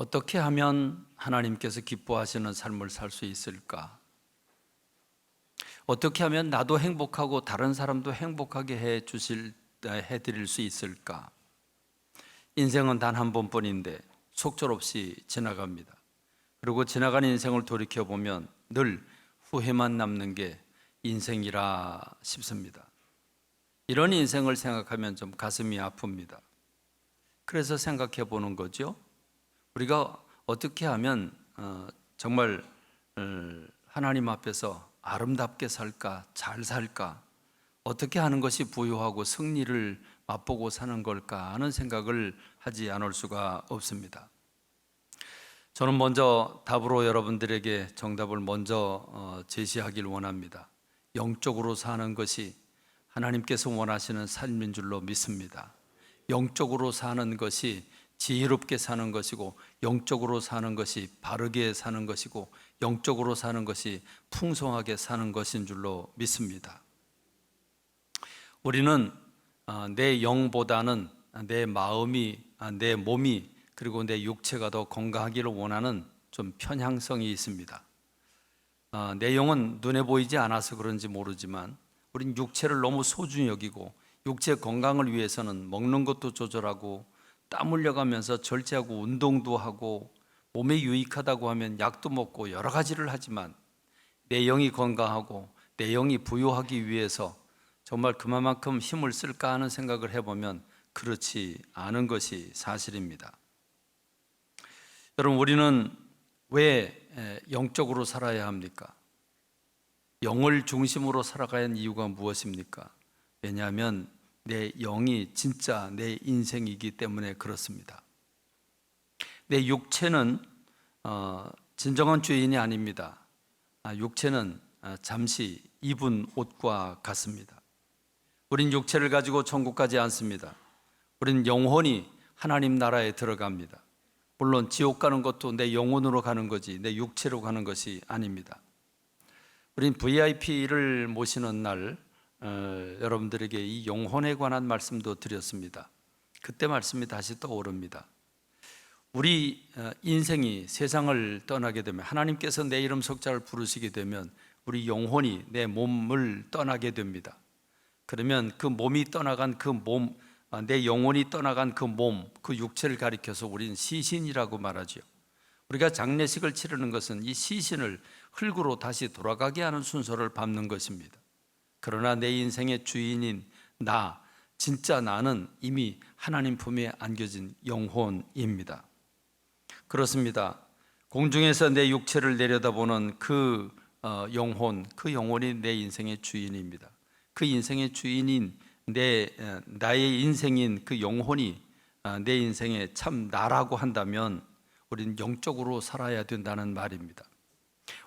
어떻게 하면 하나님께서 기뻐하시는 삶을 살 수 있을까? 어떻게 하면 나도 행복하고 다른 사람도 행복하게 해드릴 수 있을까? 인생은 단 한 번뿐인데 속절없이 지나갑니다. 그리고 지나간 인생을 돌이켜보면 늘 후회만 남는 게 인생이라 싶습니다. 이런 인생을 생각하면 좀 가슴이 아픕니다. 그래서 생각해 보는 거죠. 우리가 어떻게 하면 정말 하나님 앞에서 아름답게 살까, 잘 살까, 어떻게 하는 것이 부유하고 승리를 맛보고 사는 걸까 하는 생각을 하지 않을 수가 없습니다. 저는 먼저 답으로 여러분들에게 정답을 먼저 제시하길 원합니다. 영적으로 사는 것이 하나님께서 원하시는 삶인 줄로 믿습니다. 영적으로 사는 것이 지혜롭게 사는 것이고, 영적으로 사는 것이 바르게 사는 것이고, 영적으로 사는 것이 풍성하게 사는 것인 줄로 믿습니다. 우리는 내 영보다는 내 마음이, 내 몸이, 그리고 내 육체가 더 건강하기를 원하는 좀 편향성이 있습니다. 내 영은 눈에 보이지 않아서 그런지 모르지만 우린 육체를 너무 소중히 여기고, 육체 건강을 위해서는 먹는 것도 조절하고 땀 흘려가면서 절제하고 운동도 하고 몸에 유익하다고 하면 약도 먹고 여러 가지를 하지만 내 영이 건강하고 내 영이 부유하기 위해서 정말 그만큼 힘을 쓸까 하는 생각을 해보면 그렇지 않은 것이 사실입니다. 여러분, 우리는 왜 영적으로 살아야 합니까? 영을 중심으로 살아가야 하는 이유가 무엇입니까? 왜냐하면 내 영이 진짜 내 인생이기 때문에 그렇습니다. 내 육체는 진정한 주인이 아닙니다. 육체는 잠시 입은 옷과 같습니다. 우린 육체를 가지고 천국 가지 않습니다. 우린 영혼이 하나님 나라에 들어갑니다. 물론 지옥 가는 것도 내 영혼으로 가는 거지 내 육체로 가는 것이 아닙니다. 우린 VIP를 모시는 날 여러분들에게 이 영혼에 관한 말씀도 드렸습니다. 그때 말씀이 다시 떠오릅니다. 우리 인생이 세상을 떠나게 되면, 하나님께서 내 이름 석자를 부르시게 되면 우리 영혼이 내 몸을 떠나게 됩니다. 그러면 그 몸이 떠나간 그 몸, 내 영혼이 떠나간 그 몸, 그 육체를 가리켜서 우리는 시신이라고 말하죠. 우리가 장례식을 치르는 것은 이 시신을 흙으로 다시 돌아가게 하는 순서를 밟는 것입니다. 그러나 내 인생의 주인인 나, 진짜 나는 이미 하나님 품에 안겨진 영혼입니다. 그렇습니다. 공중에서 내 육체를 내려다보는 그 영혼, 그 영혼이 내 인생의 주인입니다. 그 인생의 주인인 나의 인생인 그 영혼이 내 인생의 참 나라고 한다면 우리는 영적으로 살아야 된다는 말입니다.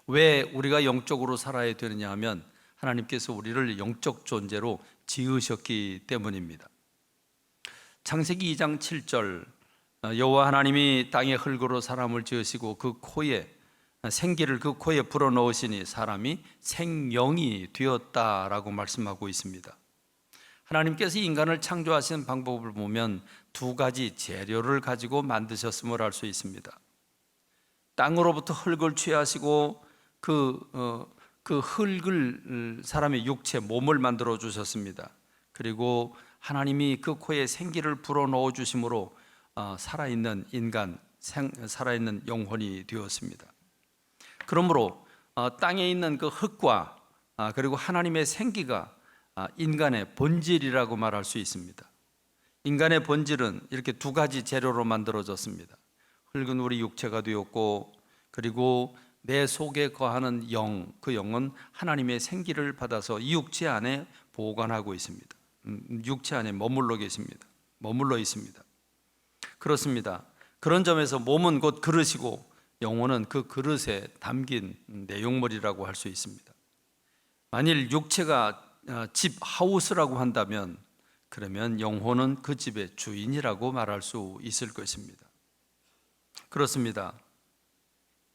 왜 우리가 영적으로 살아야 되느냐 하면 하나님께서 우리를 영적 존재로 지으셨기 때문입니다. 창세기 2장 7절, 여호와 하나님이 땅의 흙으로 사람을 지으시고 그 코에 생기를 그 코에 불어넣으시니 사람이 생영이 되었다라고 말씀하고 있습니다. 하나님께서 인간을 창조하신 방법을 보면 두 가지 재료를 가지고 만드셨음을 알 수 있습니다. 땅으로부터 흙을 취하시고 그 흙을 사람의 육체, 몸을 만들어 주셨습니다. 그리고 하나님이 그 코에 생기를 불어넣어 주심으로 살아있는 인간, 살아있는 영혼이 되었습니다. 그러므로 땅에 있는 그 흙과 그리고 하나님의 생기가 인간의 본질이라고 말할 수 있습니다. 인간의 본질은 이렇게 두 가지 재료로 만들어졌습니다. 흙은 우리 육체가 되었고, 그리고 내 속에 거하는 영, 그 영은 하나님의 생기를 받아서 이 육체 안에 보관하고 있습니다. 육체 안에 머물러 있습니다. 그렇습니다. 그런 점에서 몸은 곧 그릇이고 영혼은 그 그릇에 담긴 내용물이라고 할 수 있습니다. 만일 육체가 집, 하우스라고 한다면 그러면 영혼은 그 집의 주인이라고 말할 수 있을 것입니다. 그렇습니다.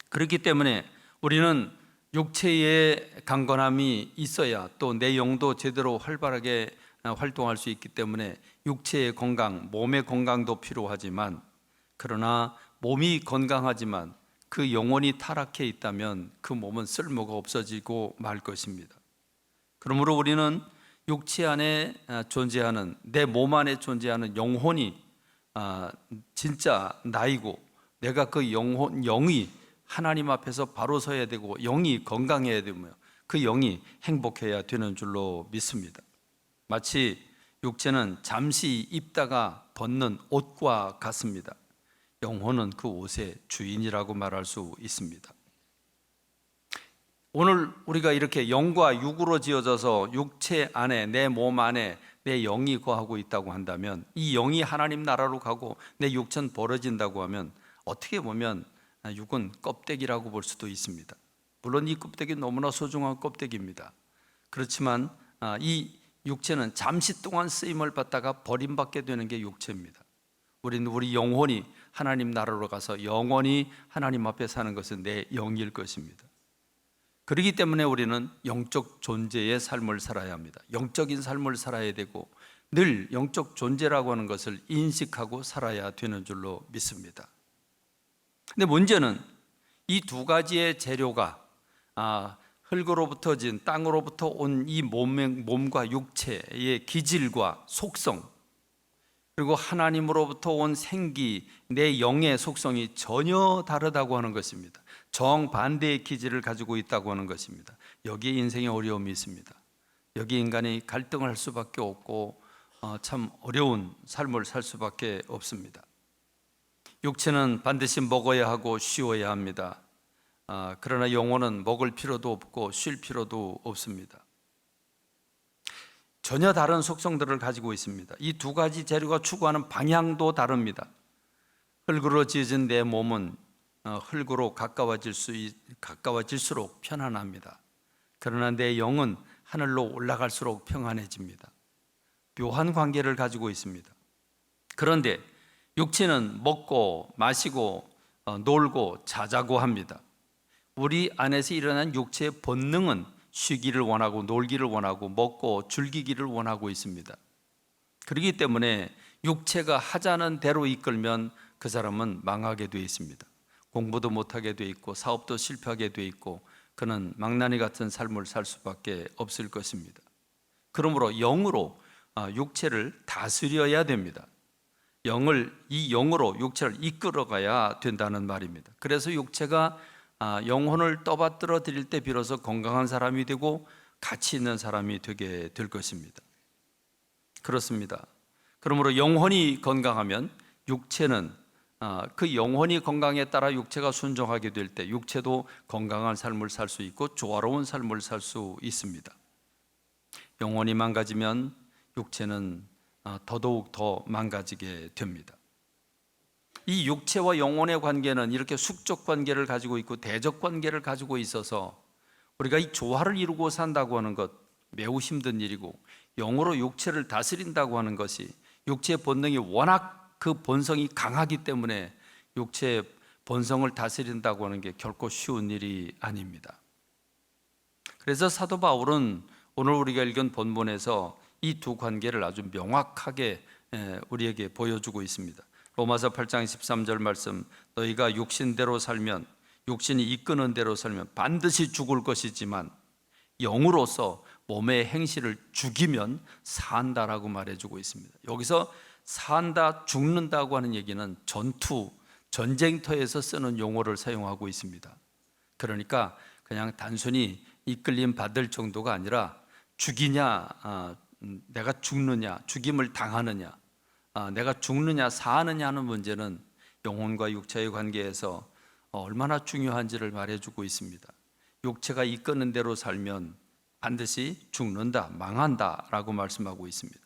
그렇기 때문에 우리는 육체의 강건함이 있어야 또 내 영도 제대로 활발하게 활동할 수 있기 때문에 육체의 건강, 몸의 건강도 필요하지만, 그러나 몸이 건강하지만 그 영혼이 타락해 있다면 그 몸은 쓸모가 없어지고 말 것입니다. 그러므로 우리는 육체 안에 존재하는, 내 몸 안에 존재하는 영혼이 진짜 나이고, 내가 그 영이 하나님 앞에서 바로 서야 되고, 영이 건강해야 되며, 그 영이 행복해야 되는 줄로 믿습니다. 마치 육체는 잠시 입다가 벗는 옷과 같습니다. 영혼은 그 옷의 주인이라고 말할 수 있습니다. 오늘 우리가 이렇게 영과 육으로 지어져서 육체 안에, 내 몸 안에 내 영이 거하고 있다고 한다면, 이 영이 하나님 나라로 가고 내 육체는 벌어진다고 하면, 어떻게 보면 육은 껍데기라고 볼 수도 있습니다. 물론 이 껍데기는 너무나 소중한 껍데기입니다. 그렇지만 이 육체는 잠시 동안 쓰임을 받다가 버림받게 되는 게 육체입니다. 우리는 우리 영혼이 하나님 나라로 가서 영원히 하나님 앞에 사는 것은 내 영일 것입니다. 그렇기 때문에 우리는 영적 존재의 삶을 살아야 합니다. 영적인 삶을 살아야 되고, 늘 영적 존재라고 하는 것을 인식하고 살아야 되는 줄로 믿습니다. 근데 문제는 이 두 가지의 재료가 흙으로부터 진, 땅으로부터 온 이 몸과 육체의 기질과 속성, 그리고 하나님으로부터 온 생기, 내 영의 속성이 전혀 다르다고 하는 것입니다. 정반대의 기질을 가지고 있다고 하는 것입니다. 여기에 인생의 어려움이 있습니다. 여기 인간이 갈등을 할 수밖에 없고 참 어려운 삶을 살 수밖에 없습니다. 육체는 반드시 먹어야 하고 쉬어야 합니다. 그러나 영혼은 먹을 필요도 없고 쉴 필요도 없습니다. 전혀 다른 속성들을 가지고 있습니다. 이 두 가지 재료가 추구하는 방향도 다릅니다. 흙으로 지어진 내 몸은 흙으로 가까워질수록 편안합니다. 그러나 내 영은 하늘로 올라갈수록 평안해집니다. 묘한 관계를 가지고 있습니다. 그런데 육체는 먹고 마시고 놀고 자자고 합니다. 우리 안에서 일어난 육체의 본능은 쉬기를 원하고 놀기를 원하고 먹고 즐기기를 원하고 있습니다. 그렇기 때문에 육체가 하자는 대로 이끌면 그 사람은 망하게 되어 있습니다. 공부도 못하게 되어 있고 사업도 실패하게 되어 있고, 그는 망나니 같은 삶을 살 수밖에 없을 것입니다. 그러므로 영으로 육체를 다스려야 됩니다. 이 영으로 육체를 이끌어가야 된다는 말입니다. 그래서 육체가 영혼을 떠받들어 드릴 때 비로소 건강한 사람이 되고 가치 있는 사람이 되게 될 것입니다. 그렇습니다. 그러므로 영혼이 건강하면 육체는 그 영혼이 건강에 따라 육체가 순종하게 될 때 육체도 건강한 삶을 살 수 있고 조화로운 삶을 살 수 있습니다. 영혼이 망가지면 육체는 더더욱 더 망가지게 됩니다. 이 육체와 영혼의 관계는 이렇게 숙적 관계를 가지고 있고 대적 관계를 가지고 있어서 우리가 이 조화를 이루고 산다고 하는 것 매우 힘든 일이고, 영으로 육체를 다스린다고 하는 것이, 육체의 본능이 워낙 그 본성이 강하기 때문에 육체의 본성을 다스린다고 하는 게 결코 쉬운 일이 아닙니다. 그래서 사도 바울은 오늘 우리가 읽은 본문에서 이 두 관계를 아주 명확하게 우리에게 보여주고 있습니다. 로마서 8장 13절 말씀, 너희가 육신대로 살면, 육신이 이끄는 대로 살면 반드시 죽을 것이지만 영으로서 몸의 행실을 죽이면 산다라고 말해주고 있습니다. 여기서 산다, 죽는다고 하는 얘기는 전쟁터에서 쓰는 용어를 사용하고 있습니다. 그러니까 그냥 단순히 이끌림 받을 정도가 아니라 죽이냐, 내가 죽느냐, 죽임을 당하느냐, 내가 죽느냐 사느냐 하는 문제는 영혼과 육체의 관계에서 얼마나 중요한지를 말해주고 있습니다. 육체가 이끄는 대로 살면 반드시 죽는다, 망한다 라고 말씀하고 있습니다.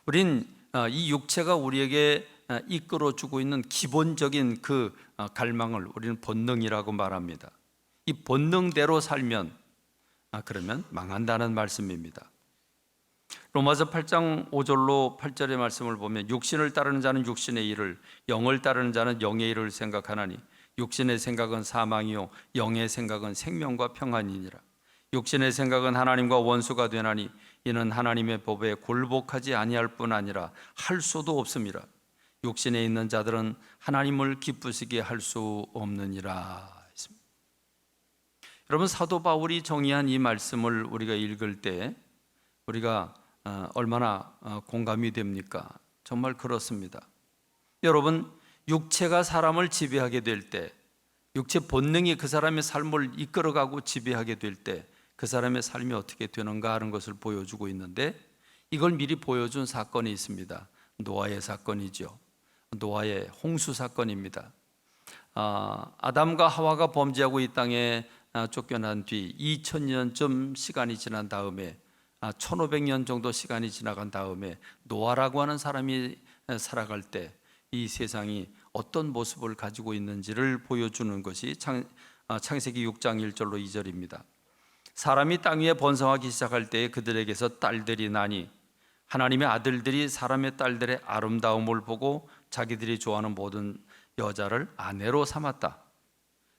우린 이 육체가 우리에게 이끌어주고 있는 기본적인 그 갈망을 우리는 본능이라고 말합니다. 이 본능대로 살면 그러면 망한다는 말씀입니다. 로마서 8장 5절로 8절의 말씀을 보면, 육신을 따르는 자는 육신의 일을, 영을 따르는 자는 영의 일을 생각하나니 육신의 생각은 사망이요 영의 생각은 생명과 평안이니라. 육신의 생각은 하나님과 원수가 되나니 이는 하나님의 법에 굴복하지 아니할 뿐 아니라 할 수도 없음이라. 육신에 있는 자들은 하나님을 기쁘시게 할 수 없느니라 했습니다. 여러분, 사도 바울이 정의한 이 말씀을 우리가 읽을 때 우리가 얼마나 공감이 됩니까? 정말 그렇습니다. 여러분, 육체가 사람을 지배하게 될 때, 육체 본능이 그 사람의 삶을 이끌어가고 지배하게 될 때 그 사람의 삶이 어떻게 되는가 하는 것을 보여주고 있는데, 이걸 미리 보여준 사건이 있습니다. 노아의 사건이죠. 노아의 홍수 사건입니다. 아담과 하와가 범죄하고 이 땅에 쫓겨난 뒤 2000년쯤 시간이 지난 다음에 1500년 정도 시간이 지나간 다음에 노아라고 하는 사람이 살아갈 때 이 세상이 어떤 모습을 가지고 있는지를 보여주는 것이 창세기 6장 1절로 2절입니다. 사람이 땅 위에 번성하기 시작할 때에 그들에게서 딸들이 나니 하나님의 아들들이 사람의 딸들의 아름다움을 보고 자기들이 좋아하는 모든 여자를 아내로 삼았다.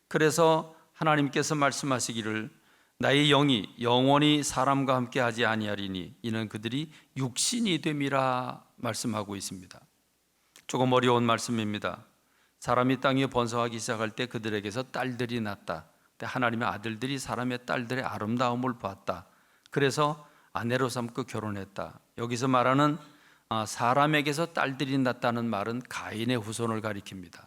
그래서 하나님께서 말씀하시기를 나의 영이 영원히 사람과 함께 하지 아니하리니 이는 그들이 육신이 됨이라 말씀하고 있습니다. 조금 어려운 말씀입니다. 사람이 땅 위에 번성하기 시작할 때 그들에게서 딸들이 났다. 하나님의 아들들이 사람의 딸들의 아름다움을 봤다. 그래서 아내로 삼고 결혼했다. 여기서 말하는 사람에게서 딸들이 났다는 말은 가인의 후손을 가리킵니다.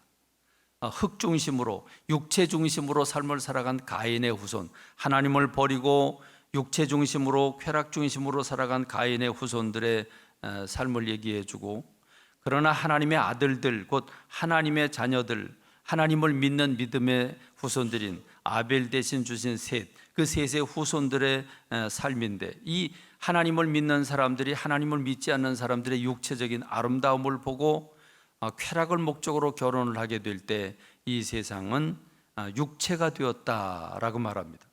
흙 중심으로, 육체 중심으로 삶을 살아간 가인의 후손, 하나님을 버리고 육체 중심으로, 쾌락 중심으로 살아간 가인의 후손들의 삶을 얘기해주고, 그러나 하나님의 아들들, 곧 하나님의 자녀들, 하나님을 믿는 믿음의 후손들인 아벨 대신 주신 셋, 그 셋의 후손들의 삶인데, 이 하나님을 믿는 사람들이 하나님을 믿지 않는 사람들의 육체적인 아름다움을 보고 쾌락을 목적으로 결혼을 하게 될 때 이 세상은 육체가 되었다라고 말합니다.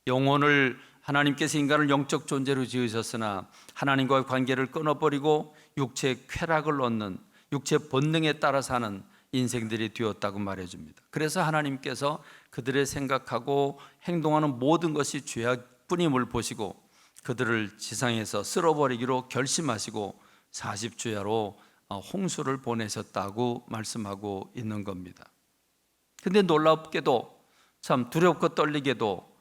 영혼을, 하나님께서 인간을 영적 존재로 지으셨으나 하나님과의 관계를 끊어버리고 육체의 쾌락을 얻는, 육체 본능에 따라 사는 인생들이 되었다고 말해줍니다. 그래서 하나님께서 그들의 생각하고 행동하는 모든 것이 죄악뿐임을 보시고 그들을 지상에서 쓸어버리기로 결심하시고 40주야로 홍수를 보내셨다고 말씀하고 있는 겁니다. 근데 놀랍게도, 참 두렵고 떨리게도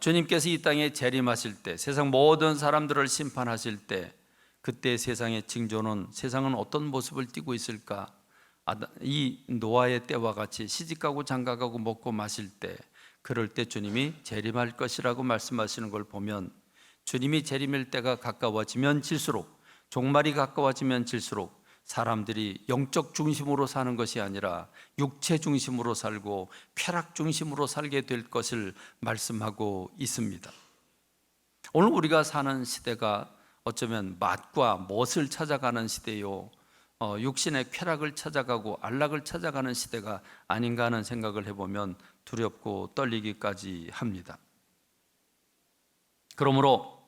주님께서 이 땅에 재림하실 때, 세상 모든 사람들을 심판하실 때, 그때 세상의 징조는, 세상은 어떤 모습을 띠고 있을까? 이 노아의 때와 같이 시집가고 장가가고 먹고 마실 때, 그럴 때 주님이 재림할 것이라고 말씀하시는 걸 보면, 주님이 재림일 때가 가까워지면 질수록, 종말이 가까워지면 질수록 사람들이 영적 중심으로 사는 것이 아니라 육체 중심으로 살고 쾌락 중심으로 살게 될 것을 말씀하고 있습니다. 오늘 우리가 사는 시대가 어쩌면 맛과 멋을 찾아가는 시대요, 육신의 쾌락을 찾아가고 안락을 찾아가는 시대가 아닌가 하는 생각을 해보면 두렵고 떨리기까지 합니다. 그러므로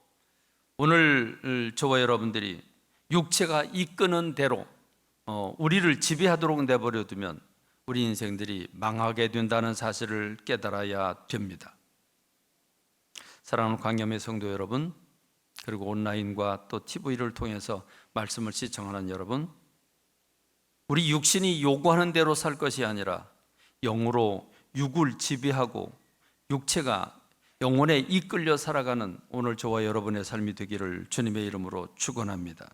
오늘 저와 여러분들이 육체가 이끄는 대로 우리를 지배하도록 내버려 두면 우리 인생들이 망하게 된다는 사실을 깨달아야 됩니다. 사랑하는 광야의 성도 여러분, 그리고 온라인과 또 TV를 통해서 말씀을 시청하는 여러분, 우리 육신이 요구하는 대로 살 것이 아니라 영으로 육을 지배하고 육체가 영혼에 이끌려 살아가는 오늘 저와 여러분의 삶이 되기를 주님의 이름으로 축원합니다.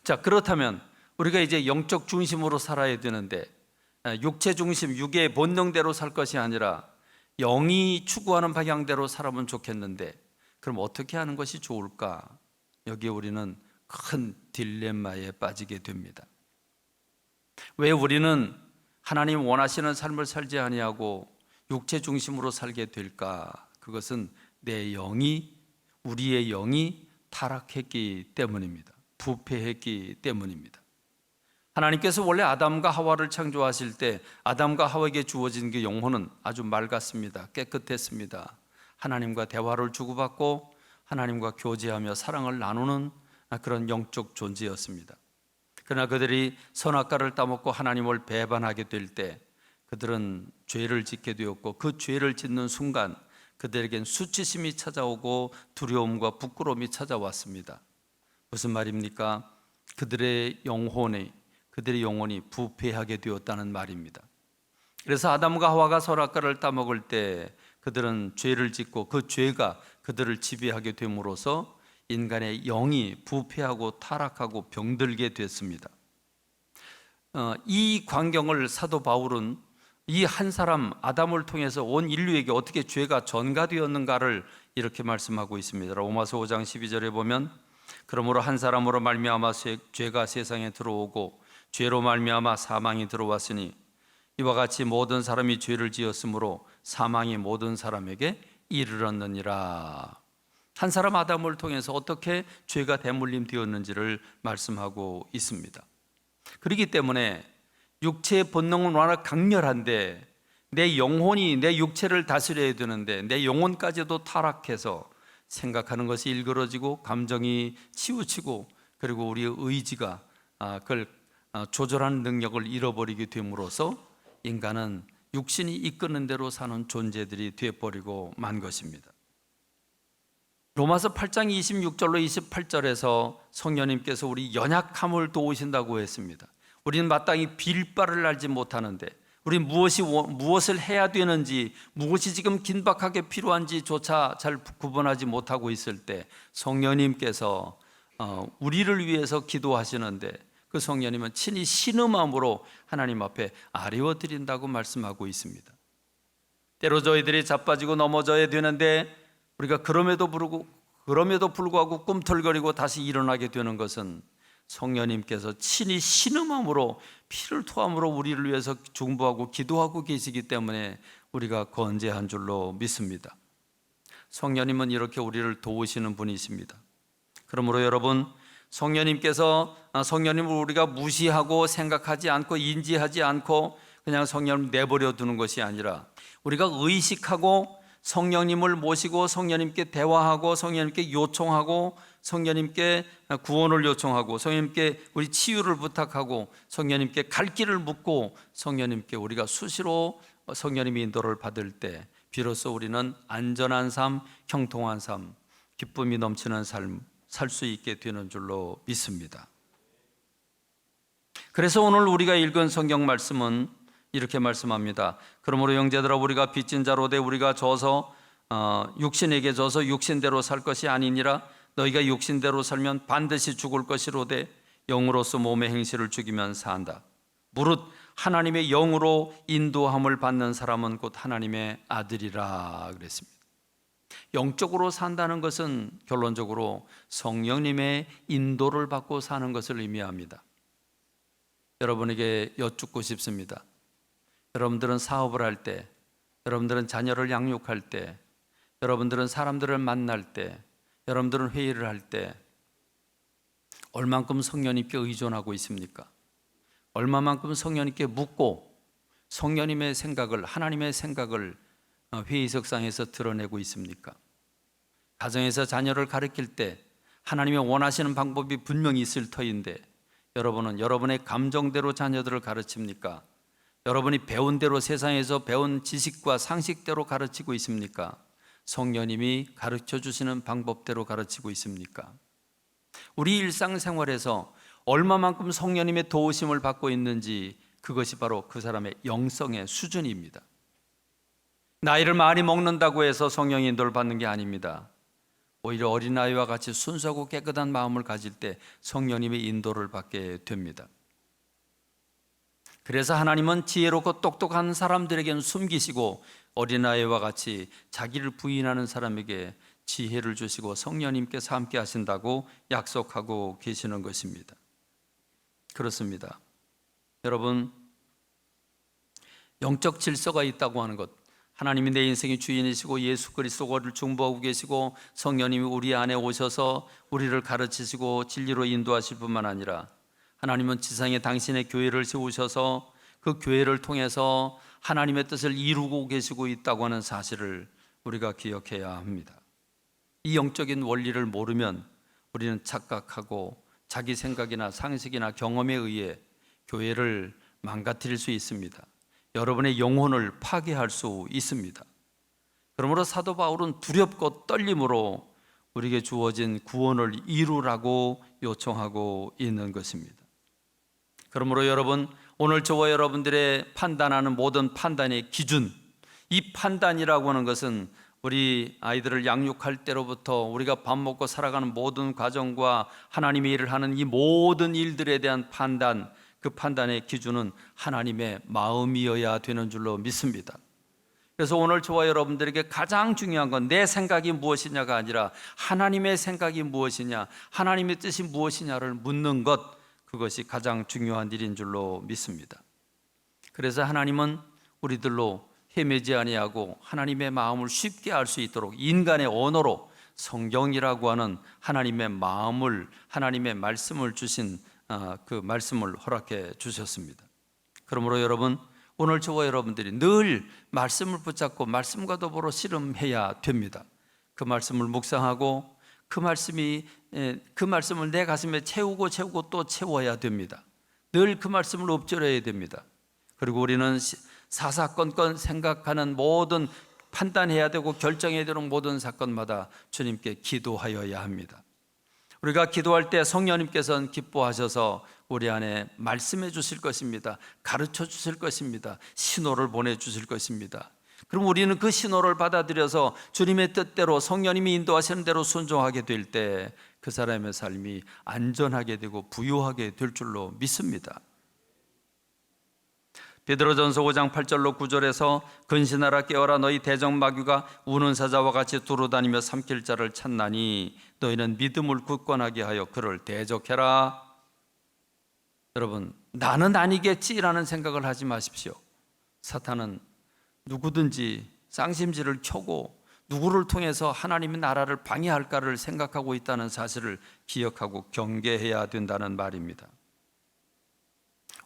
자, 그렇다면 우리가 이제 영적 중심으로 살아야 되는데, 육체 중심, 육의 본능대로 살 것이 아니라 영이 추구하는 방향대로 살아보면 좋겠는데, 그럼 어떻게 하는 것이 좋을까? 여기에 우리는 큰 딜레마에 빠지게 됩니다. 왜 우리는 하나님 원하시는 삶을 살지 아니하고 육체 중심으로 살게 될까? 그것은 우리의 영이 타락했기 때문입니다. 부패했기 때문입니다. 하나님께서 원래 아담과 하와를 창조하실 때 아담과 하와에게 주어진 그 영혼은 아주 맑았습니다. 깨끗했습니다. 하나님과 대화를 주고받고 하나님과 교제하며 사랑을 나누는 그런 영적 존재였습니다. 그러나 그들이 선악과를 따먹고 하나님을 배반하게 될 때 그들은 죄를 짓게 되었고, 그 죄를 짓는 순간 그들에겐 수치심이 찾아오고 두려움과 부끄러움이 찾아왔습니다. 무슨 말입니까? 그들의 영혼이 그들의 영혼이 부패하게 되었다는 말입니다. 그래서 아담과 하와가 선악과를 따먹을 때 그들은 죄를 짓고 그 죄가 그들을 지배하게 됨으로써 인간의 영이 부패하고 타락하고 병들게 됐습니다. 이 광경을 사도 바울은 이 한 사람 아담을 통해서 온 인류에게 어떻게 죄가 전가되었는가를 이렇게 말씀하고 있습니다. 로마서 5장 12절에 보면 그러므로 한 사람으로 말미암아 죄가 세상에 들어오고 죄로 말미암아 사망이 들어왔으니 이와 같이 모든 사람이 죄를 지었으므로 사망이 모든 사람에게 이르렀느니라. 한 사람 아담을 통해서 어떻게 죄가 대물림 되었는지를 말씀하고 있습니다. 그렇기 때문에 육체의 본능은 워낙 강렬한데 내 영혼이 내 육체를 다스려야 되는데 내 영혼까지도 타락해서 생각하는 것이 일그러지고 감정이 치우치고 그리고 우리의 의지가 그걸 조절하는 능력을 잃어버리게 됨으로써 인간은 육신이 이끄는 대로 사는 존재들이 되어버리고 만 것입니다. 로마서 8장 26절로 28절에서 성령님께서 우리 연약함을 도우신다고 했습니다. 우리는 마땅히 빌 바를 알지 못하는데 우리 무엇을 해야 되는지 무엇이 지금 긴박하게 필요한지조차 잘 구분하지 못하고 있을 때 성령님께서 우리를 위해서 기도하시는데 그 성령님은 친히 신음함으로 하나님 앞에 아뢰어드린다고 말씀하고 있습니다. 때로 저희들이 자빠지고 넘어져야 되는데 우리가 그럼에도 불구하고 꿈틀거리고 다시 일어나게 되는 것은 성령님께서 친히 신음함으로 피를 토함으로 우리를 위해서 중보하고 기도하고 계시기 때문에 우리가 건재한 줄로 믿습니다. 성령님은 이렇게 우리를 도우시는 분이십니다. 그러므로 여러분, 성령님을 우리가 무시하고 생각하지 않고 인지하지 않고 그냥 성령을 내버려 두는 것이 아니라 우리가 의식하고 성령님을 모시고 성령님께 대화하고 성령님께 요청하고 성령님께 구원을 요청하고 성령님께 우리 치유를 부탁하고 성령님께 갈 길을 묻고 성령님께 우리가 수시로 성령님의 인도를 받을 때 비로소 우리는 안전한 삶, 형통한 삶, 기쁨이 넘치는 삶 살 수 있게 되는 줄로 믿습니다. 그래서 오늘 우리가 읽은 성경 말씀은 이렇게 말씀합니다. 그러므로 형제들아 우리가 빚진 자로 돼 우리가 져서 육신에게 져서 육신대로 살 것이 아니니라. 너희가 육신대로 살면 반드시 죽을 것이로되 영으로서 몸의 행실을 죽이면 산다. 무릇 하나님의 영으로 인도함을 받는 사람은 곧 하나님의 아들이라 그랬습니다. 영적으로 산다는 것은 결론적으로 성령님의 인도를 받고 사는 것을 의미합니다. 여러분에게 여쭙고 싶습니다. 여러분들은 사업을 할 때, 여러분들은 자녀를 양육할 때, 여러분들은 사람들을 만날 때, 여러분들은 회의를 할 때 얼만큼 성령님께 의존하고 있습니까? 얼마만큼 성령님께 묻고 성령님의 생각을, 하나님의 생각을 회의석상에서 드러내고 있습니까? 가정에서 자녀를 가르칠 때 하나님이 원하시는 방법이 분명히 있을 터인데 여러분은 여러분의 감정대로 자녀들을 가르칩니까? 여러분이 배운 대로 세상에서 배운 지식과 상식대로 가르치고 있습니까? 성령님이 가르쳐 주시는 방법대로 가르치고 있습니까? 우리 일상생활에서 얼마만큼 성령님의 도우심을 받고 있는지 그것이 바로 그 사람의 영성의 수준입니다. 나이를 많이 먹는다고 해서 성령의 인도를 받는 게 아닙니다. 오히려 어린아이와 같이 순수하고 깨끗한 마음을 가질 때 성령님의 인도를 받게 됩니다. 그래서 하나님은 지혜롭고 똑똑한 사람들에게는 숨기시고 어린아이와 같이 자기를 부인하는 사람에게 지혜를 주시고 성령님께서 함께 하신다고 약속하고 계시는 것입니다. 그렇습니다. 여러분, 영적 질서가 있다고 하는 것, 하나님이 내 인생의 주인이시고 예수 그리스도를 중보하고 계시고 성령님이 우리 안에 오셔서 우리를 가르치시고 진리로 인도하실 뿐만 아니라 하나님은 지상에 당신의 교회를 세우셔서 그 교회를 통해서 하나님의 뜻을 이루고 계시고 있다고 하는 사실을 우리가 기억해야 합니다. 이 영적인 원리를 모르면 우리는 착각하고 자기 생각이나 상식이나 경험에 의해 교회를 망가뜨릴 수 있습니다. 여러분의 영혼을 파괴할 수 있습니다. 그러므로 사도 바울은 두렵고 떨림으로 우리에게 주어진 구원을 이루라고 요청하고 있는 것입니다. 그러므로 여러분, 오늘 저와 여러분들의 판단하는 모든 판단의 기준, 이 판단이라고 하는 것은 우리 아이들을 양육할 때로부터 우리가 밥 먹고 살아가는 모든 과정과 하나님의 일을 하는 이 모든 일들에 대한 판단, 그 판단의 기준은 하나님의 마음이어야 되는 줄로 믿습니다. 그래서 오늘 저와 여러분들에게 가장 중요한 건 내 생각이 무엇이냐가 아니라 하나님의 생각이 무엇이냐, 하나님의 뜻이 무엇이냐를 묻는 것, 그것이 가장 중요한 일인 줄로 믿습니다. 그래서 하나님은 우리들로 헤매지 아니하고 하나님의 마음을 쉽게 알 수 있도록 인간의 언어로 성경이라고 하는 하나님의 마음을, 하나님의 말씀을 주신 그 말씀을 허락해 주셨습니다. 그러므로 여러분, 오늘 저와 여러분들이 늘 말씀을 붙잡고 말씀과 더불어 씨름해야 됩니다. 그 말씀을 묵상하고 그 말씀을 내 가슴에 채우고 또 채워야 됩니다. 늘 그 말씀을 읊조려야 됩니다. 그리고 우리는 사사건건 생각하는 모든, 판단해야 되고 결정해야 되는 모든 사건마다 주님께 기도하여야 합니다. 우리가 기도할 때 성령님께서는 기뻐하셔서 우리 안에 말씀해 주실 것입니다. 가르쳐 주실 것입니다. 신호를 보내주실 것입니다. 그럼 우리는 그 신호를 받아들여서 주님의 뜻대로 성령님이 인도하시는 대로 순종하게 될 때 그 사람의 삶이 안전하게 되고 부유하게 될 줄로 믿습니다. 베드로전서 5장 8절로 9절에서 근신하라 깨어라 너희 대적마귀가 우는 사자와 같이 두루다니며 삼킬 자를 찾나니 너희는 믿음을 굳건하게 하여 그를 대적해라. 여러분, 나는 아니겠지라는 생각을 하지 마십시오. 사탄은 누구든지 쌍심지를 켜고 누구를 통해서 하나님의 나라를 방해할까를 생각하고 있다는 사실을 기억하고 경계해야 된다는 말입니다.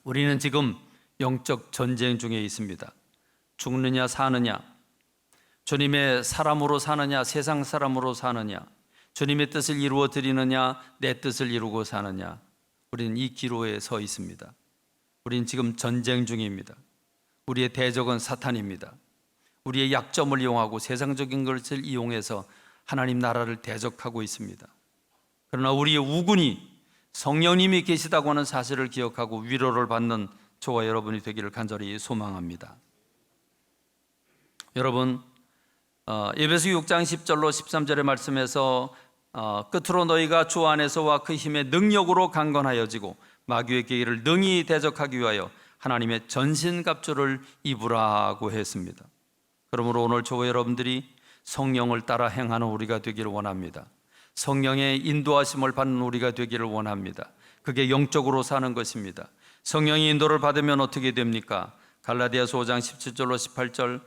우리는 지금 영적 전쟁 중에 있습니다. 죽느냐 사느냐, 주님의 사람으로 사느냐 세상 사람으로 사느냐, 주님의 뜻을 이루어 드리느냐 내 뜻을 이루고 사느냐, 우리는 이 기로에 서 있습니다. 우리는 지금 전쟁 중입니다. 우리의 대적은 사탄입니다. 우리의 약점을 이용하고 세상적인 것을 이용해서 하나님 나라를 대적하고 있습니다. 그러나 우리의 우군이 성령님이 계시다고 하는 사실을 기억하고 위로를 받는 저와 여러분이 되기를 간절히 소망합니다. 여러분, 에베소 6장 10절로 13절의 말씀에서 끝으로 너희가 주 안에서와 그 힘의 능력으로 강건하여지고 마귀의 계기를 능히 대적하기 위하여 하나님의 전신갑주를 입으라고 했습니다. 그러므로 오늘 저와 여러분들이 성령을 따라 행하는 우리가 되기를 원합니다. 성령의 인도하심을 받는 우리가 되기를 원합니다. 그게 영적으로 사는 것입니다. 성령의 인도를 받으면 어떻게 됩니까? 갈라디아서 5장 17절로 18절,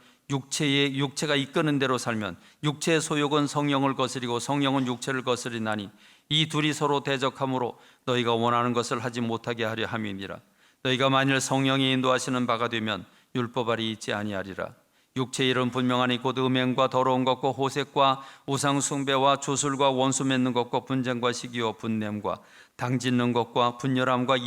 육체가 이끄는 대로 살면 육체의 소욕은 성령을 거스리고 성령은 육체를 거스리나니 이 둘이 서로 대적함으로 너희가 원하는 것을 하지 못하게 하려 함이니라. 너희가 만일 성령이 인도하시는 바가 되면 율법 아래 있지 아니하리라. 육체의 일은 분명하니 곧 음행과 더러운 것과 호색과 우상 숭배와 주술과 원수 맺는 것과 분쟁과 시기와 분냄과 당짓는 것과 분열함과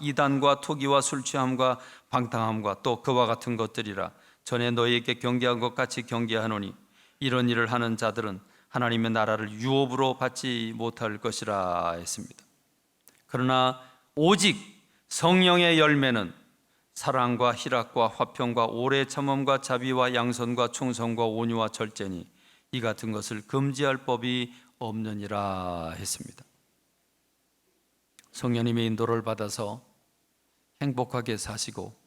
이단과 투기와 술 취함과 방탕함과 또 그와 같은 것들이라. 전에 너희에게 경계한 것 같이 경계하노니 이런 일을 하는 자들은 하나님의 나라를 유업으로 받지 못할 것이라 했습니다. 그러나 오직 성령의 열매는 사랑과 희락과 화평과 오래 참음과 자비와 양선과 충성과 온유와 절제니 이 같은 것을 금지할 법이 없느니라 했습니다. 성령님의 인도를 받아서 행복하게 사시고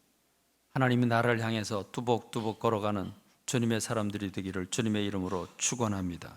하나님의 나라를 향해서 뚜벅뚜벅 걸어가는 주님의 사람들이 되기를 주님의 이름으로 축원합니다.